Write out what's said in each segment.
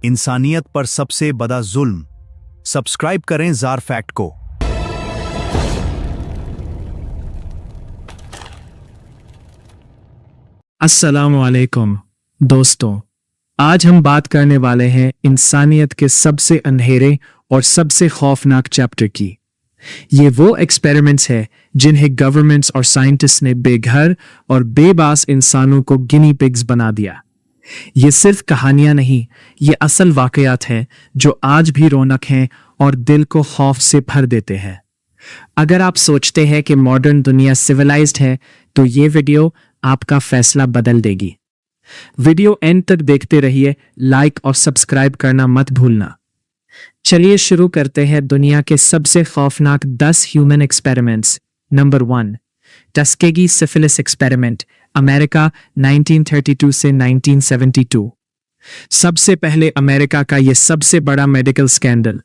इंसानियत पर सबसे बड़ा जुल्म। सब्सक्राइब करें जार फैक्ट को। अस्सलामु अलैकुम दोस्तों, आज हम बात करने वाले हैं इंसानियत के सबसे अंधेरे और सबसे खौफनाक चैप्टर की। ये वो एक्सपेरिमेंट्स हैं जिन्हें गवर्नमेंट्स और साइंटिस्ट ने बेघर और बेबास इंसानों को गिनी पिग्स बना दिया। ये सिर्फ कहानियां नहीं, ये असल वाकयात हैं जो आज भी रौनक हैं और दिल को खौफ से भर देते हैं। अगर आप सोचते हैं कि मॉडर्न दुनिया सिविलाइज्ड है, तो ये वीडियो आपका फैसला बदल देगी। वीडियो एंड तक देखते रहिए, लाइक और सब्सक्राइब करना मत भूलना। चलिए शुरू करते हैं दुनिया के सबसे खौफनाक 10 human experiments. Number 1, Tuskegee syphilis experiment, America 1932 से 1972। सबसे पहले अमेरिका का यह सबसे बड़ा मेडिकल स्कैंडल।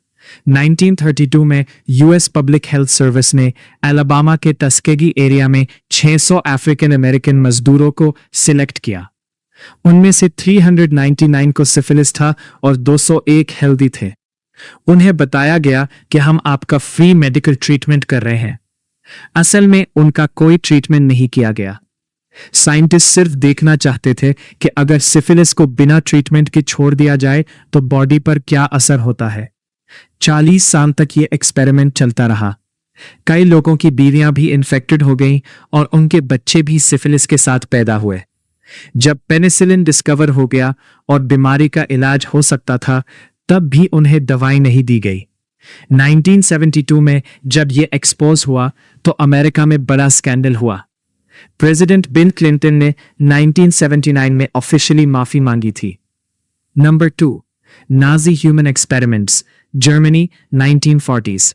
1932 में यूएस पब्लिक हेल्थ सर्विस ने अलाबामा के टस्केगी एरिया में 600 अफ्रीकन अमेरिकन मजदूरों को सिलेक्ट किया। उनमें से 399 को सिफिलिस था और 201 हेल्दी थे। उन्हें बताया गया कि हम आपका फ्री मेडिकल ट्रीटमेंट कर रहे हैं। असल में उनका कोई ट्रीटमेंट नहीं किया गया। साइंटिस्ट सिर्फ देखना चाहते थे कि अगर सिफिलिस को बिना ट्रीटमेंट के छोड़ दिया जाए तो बॉडी पर क्या असर होता है। 40 साल तक ये एक्सपेरिमेंट चलता रहा। कई लोगों की बीवियां भी इन्फेक्टेड हो गईं और उनके बच्चे भी सिफिलिस के साथ पैदा हुए। जब पेनिसिलिन डिस्कवर हो गया और बीमारी का इलाज हो सकता था, तब भी उन्हें दवाई नहीं दी गई। 1972 में जब यह एक्सपोज हुआ तो अमेरिका में बड़ा स्कैंडल हुआ। प्रेसिडेंट बिल क्लिंटन ने 1979 में ऑफिशियली माफी मांगी थी। Number 2, Nazi human experiments, Germany 1940s।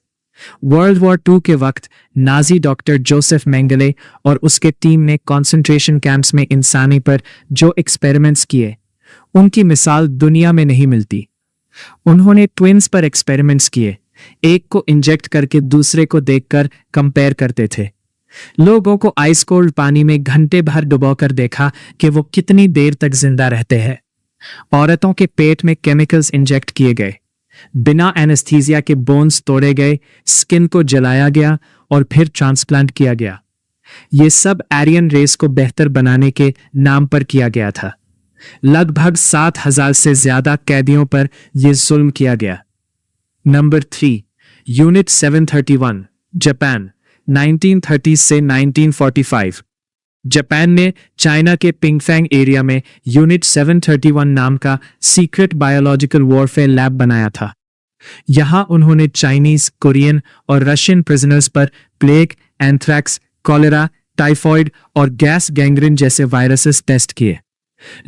World war II के वक्त नाजी डॉक्टर जोसेफ मेंगले और उसके टीम ने कॉन्सेंट्रेशन कैंप्स में इंसानी पर जो एक्सपेरिमेंट्स किए, उनकी मिसाल दुनिया में नहीं मिलती। उन्होंने ट्विन्स पर एक्सपेरिमेंट्स किए, एक को इंजेक्ट करके दूसरे को देखकर कंपेयर करते थे। लोगों को आइस कोल्ड पानी में घंटे भर डुबोकर देखा कि वो कितनी देर तक जिंदा रहते हैं। औरतों के पेट में केमिकल्स इंजेक्ट किए गए, बिना एनेस्थीसिया के बोन्स तोड़े गए, स्किन को जलाया गया और फिर ट्रांसप्लांट किया गया। ये सब आर्यन रेस को बेहतर बनाने के नाम पर किया गया था। लगभग 7,000 से ज्यादा कैदियों पर यह जुल्म किया गया। नंबर 3, यूनिट 731, जापान 1930 से 1945। जापान ने चाइना के पिंगफैंग एरिया में यूनिट 731 नाम का सीक्रेट बायोलॉजिकल वॉरफेयर लैब बनाया था। यहां उन्होंने चाइनीज, कोरियन और रशियन प्रिजनर्स पर प्लेग, एंथ्रैक्स, कॉलेरा, टाइफॉइड और गैस गैंग्रीन जैसे वायरसेस टेस्ट किए।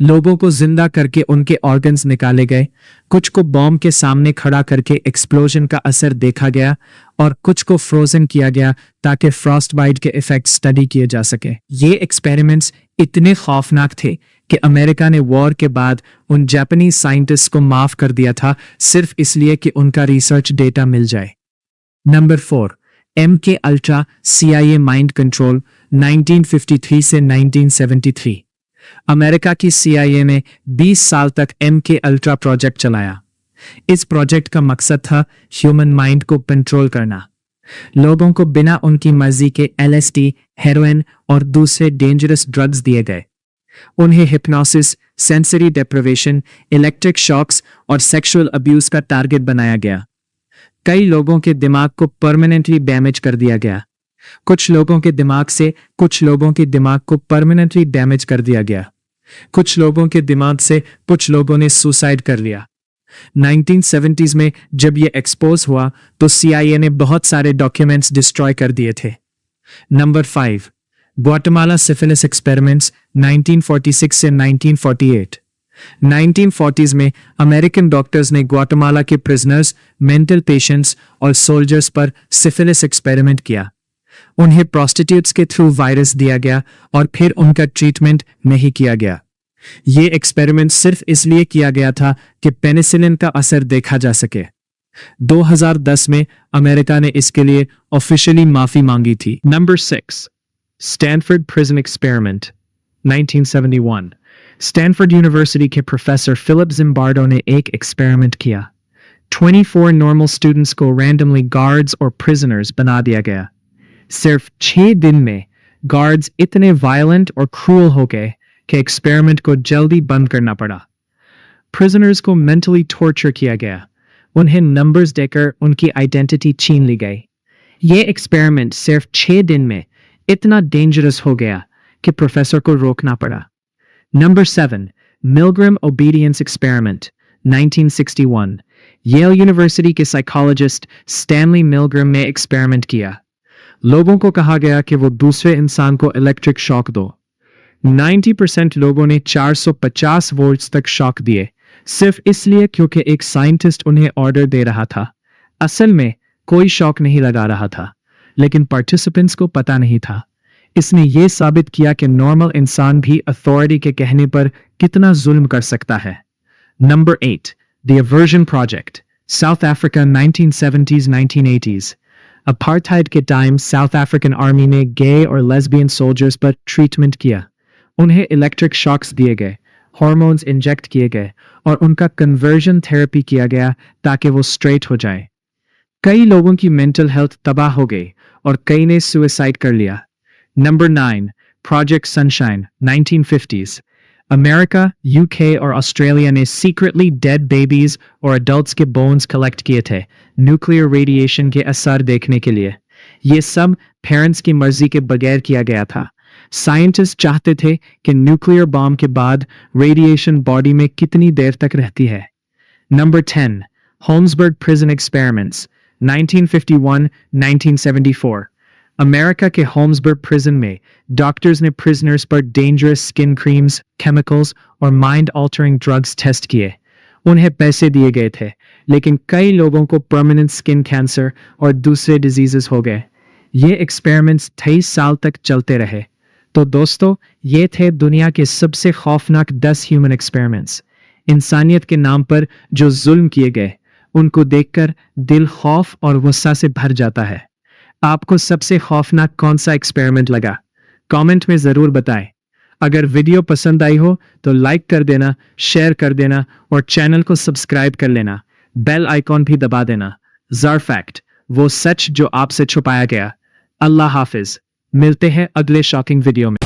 लोगों को जिंदा करके उनके ऑर्गन्स निकाले गए, कुछ को बॉम्ब के सामने खड़ा करके एक्सप्लोजन का असर देखा गया और कुछ को फ्रोजन किया गया ताकि फ्रॉस्ट बाइट के इफेक्ट स्टडी किए जा सके। ये एक्सपेरिमेंट्स इतने खौफनाक थे कि अमेरिका ने वॉर के बाद उन जापानीज साइंटिस्ट को माफ कर दिया था, सिर्फ इसलिए कि उनका रिसर्च डेटा मिल जाए। Number 4, MK ultra CIA mind control 1953 से 1973। अमेरिका की CIA ने 20 साल तक MK अल्ट्रा प्रोजेक्ट चलाया। इस प्रोजेक्ट का मकसद था ह्यूमन माइंड को कंट्रोल करना। लोगों को बिना उनकी मर्जी के LSD, हेरोइन और दूसरे डेंजरस ड्रग्स दिए गए। उन्हें hypnosis, sensory deprivation, electric shocks और सेक्सुअल अब्यूज का टारगेट बनाया गया। कई लोगों के दिमाग को परमानेंटली डैमेज कर दिया गया। कुछ लोगों के दिमाग को परमानेंटली डैमेज कर दिया गया। कुछ लोगों के दिमाग से कुछ लोगों ने सुसाइड कर लिया। 1970s में जब यह एक्सपोज हुआ तो CIA ने बहुत सारे डॉक्यूमेंट्स डिस्ट्रॉय कर दिए थे। नंबर 5, ग्वाटेमाला सिफिलिस एक्सपेरिमेंट्स 1946 से 1948। 1940s में अमेरिकन डॉक्टर्स ने ग्वाटेमाला के प्रिजनर्स, मेंटल पेशेंट्स और सोल्जर्स पर सिफिलिस एक्सपेरिमेंट किया। उन्हें प्रोस्टिट्यूट्स के थ्रू वायरस दिया गया और फिर उनका ट्रीटमेंट नहीं किया गया। ये एक्सपेरिमेंट सिर्फ इसलिए किया गया था कि पेनिसिलिन का असर देखा जा सके। 2010 में अमेरिका ने इसके लिए ऑफिशियली माफी मांगी थी। Number 6, Stanford prison experiment 1971। Stanford university के प्रोफेसर फिलिप जिम्बार्डो ने एक एक्सपेरिमेंट किया। 24 नॉर्मल स्टूडेंट्स को रैंडमली गार्ड्स और प्रिजनर्स बना दिया गया। सिर्फ 6 दिन में गार्ड्स इतने वायलेंट और क्रूअल हो गए कि एक्सपेरिमेंट को जल्दी बंद करना पड़ा। प्रिजनर्स को मेंटली टॉर्चर किया गया, उन्हें नंबर्स देकर उनकी आइडेंटिटी छीन ली गई। ये एक्सपेरिमेंट सिर्फ 6 दिन में इतना डेंजरस हो गया कि प्रोफेसर को रोकना पड़ा। Number 7, Milgram obedience experiment 1961। Yale University के साइकोलॉजिस्ट स्टैनली मिलग्राम ने एक्सपेरिमेंट किया। लोगों को कहा गया कि वो दूसरे इंसान को इलेक्ट्रिक शॉक दो। 90% लोगों ने 450 वोल्ट्स तक शॉक दिए, सिर्फ इसलिए क्योंकि एक साइंटिस्ट उन्हें ऑर्डर दे रहा था। असल में कोई शॉक नहीं लगा रहा था, लेकिन पार्टिसिपेंट्स को पता नहीं था। इसने ये साबित किया कि नॉर्मल इंसान भी अथॉरिटी के कहने पर कितना जुल्म कर सकता है। Number 8, the aversion project, south Africa 1970s-1980s। Apartheid के टाइम साउथ अफ्रीकन आर्मी ने गे और लेस्बियन सोल्जर्स पर ट्रीटमेंट किया। उन्हें इलेक्ट्रिक शॉक्स दिए गए, हार्मोन्स इंजेक्ट किए गए और उनका कन्वर्जन थेरेपी किया गया ताकि वो स्ट्रेट हो जाए। कई लोगों की मेंटल हेल्थ तबाह हो गई और कई ने सुसाइड कर लिया। Number 9, project sunshine 1950s। America, UK और ऑस्ट्रेलिया ने सीक्रेटली डेड बेबीज और अडल्ट्स के बोन्स कलेक्ट किए थे न्यूक्लियर रेडिएशन के असर देखने के लिए। ये सब पेरेंट्स की मर्जी के बगैर किया गया था। साइंटिस्ट चाहते थे कि न्यूक्लियर बॉम्ब के बाद रेडिएशन बॉडी में कितनी देर तक रहती है। Number 10, Holmesburg prison experiments 1951-1974। America के होम्सबर्ग प्रिजन में डॉक्टर्स ने प्रिजनर्स पर डेंजरस स्किन क्रीम्स, केमिकल्स और माइंड अल्टरिंग ड्रग्स टेस्ट किए। उन्हें पैसे दिए गए थे, लेकिन कई लोगों को परमानेंट स्किन कैंसर और दूसरे डिजीजेस हो गए। ये एक्सपेरिमेंट्स 23 साल तक चलते रहे। तो दोस्तों, ये थे दुनिया के सबसे खौफनाक 10 ह्यूमन एक्सपेरिमेंट्स। इंसानियत के नाम पर जो जुल्म किए गए, उनको देखकर दिल खौफ और गुस्सा से भर जाता है। आपको सबसे खौफनाक कौन सा एक्सपेरिमेंट लगा? कमेंट में ज़रूर बताएं। अगर वीडियो पसंद आई हो तो लाइक कर देना, शेयर कर देना और चैनल को सब्सक्राइब कर लेना। बेल आइकॉन भी दबा देना। ज़ार फैक्ट, वो सच जो आपसे छुपाया गया। अल्लाह हाफिज। मिलते हैं अगले शॉकिंग वीडियो में।